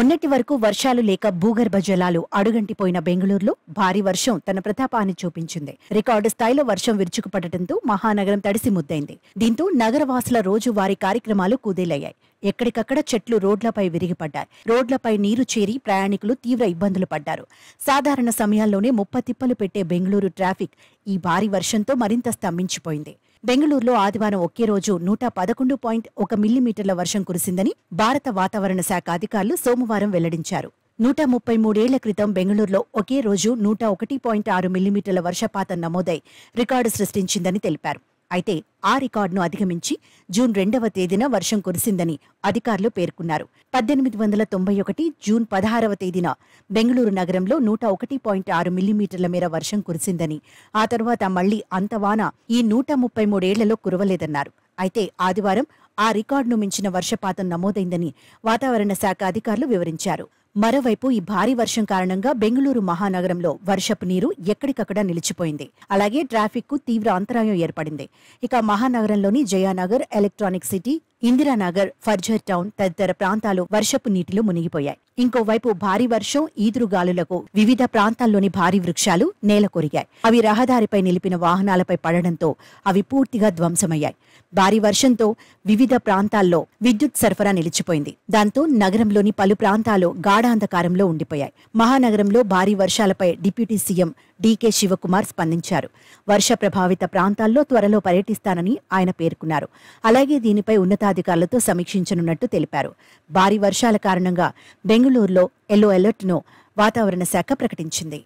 మొన్నటి వరకు వర్షాలు లేక భూగర్భ జలాలు అడుగంటిపోయిన బెంగళూరులో భారీ వర్షం తన ప్రతాపాన్ని చూపించింది. రికార్డు స్థాయిలో వర్షం విరుచుకుపడటంతో మహానగరం తడిసి ముద్దైంది. దీంతో నగరవాసుల రోజువారీ కార్యక్రమాలు కుదేలయ్యాయి. ఎక్కడికక్కడ చెట్లు రోడ్లపై విరిగిపడ్డాయి. రోడ్లపై నీరు చేరి ప్రయాణికులు తీవ్ర ఇబ్బందులు పడ్డారు. సాధారణ సమయాల్లోనే ముప్పతిప్పలు పెట్టే బెంగళూరు ట్రాఫిక్ ఈ భారీ వర్షంతో మరింత స్తంభించిపోయింది. బెంగళూరులో ఆదివారం ఒకే రోజు 111.1 మిల్లీమీటర్ల వర్షం కురిసిందని భారత వాతావరణ శాఖ అధికారులు సోమవారం వెల్లడించారు. 133 ఏళ్ల క్రితం బెంగళూరులో ఒకే రోజు 101.6 మిల్లీమీటర్ల వర్షపాతం నమోదై రికార్డు సృష్టించిందని తెలిపారు. అయితే ఆ రికార్డును అధిగమించి జూన్ 2వ తేదీన వర్షం కురిసిందని అధికారులు పేర్కొన్నారు. 1891 జూన్ 16వ తేదీన బెంగళూరు నగరంలో 101.6 మిల్లీమీటర్ల మేర వర్షం కురిసిందని, ఆ తర్వాత మళ్లీ అంత వాన ఈ 133 ఏళ్లలో కురవలేదన్నారు. అయితే ఆదివారం ఆ రికార్డును మించిన వర్షపాతం నమోదైందని వాతావరణ శాఖ అధికారులు వివరించారు. మరోవైపు ఈ భారీ వర్షం కారణంగా బెంగళూరు మహానగరంలో వర్షపు నీరు ఎక్కడికక్కడ నిలిచిపోయింది. అలాగే ట్రాఫిక్ కు తీవ్ర అంతరాయం ఏర్పడింది. ఇక మహానగరంలోని Jayanagar, electronic city, Indiranagar, Frazer town తదితర ప్రాంతాలు వర్షపు నీటిలో మునిగిపోయాయి. ఇంకోవైపు భారీ వర్షం, ఈదురుగాలులకు వివిధ ప్రాంతాల్లోని భారీ వృక్షాలు నేలకొరిగాయి. అవి రహదారిపై నిలిపిన వాహనాలపై పడడంతో అవి పూర్తిగా ధ్వంసమయ్యాయి. భారీ వర్షంతో వివిధ ప్రాంతాల్లో విద్యుత్ సరఫరా నిలిచిపోయింది. దాంతో నగరంలోని పలు ప్రాంతాలు గాఢాంధకారంలో ఉండిపోయాయి. మహానగరంలో భారీ వర్షాలపై డిప్యూటీ సీఎం డీకే శివకుమార్ స్పందించారు. వర్ష ప్రభావిత ప్రాంతాల్లో త్వరలో పర్యటిస్తానని ఆయన పేర్కొన్నారు. అలాగే దీనిపై ఉన్నతాధికారులతో సమీక్షించనున్నట్టు తెలిపారు. భారీ వర్షాల కారణంగా బెంగళూరులో ఎల్లో అలర్ట్ను వాతావరణ శాఖ ప్రకటించింది.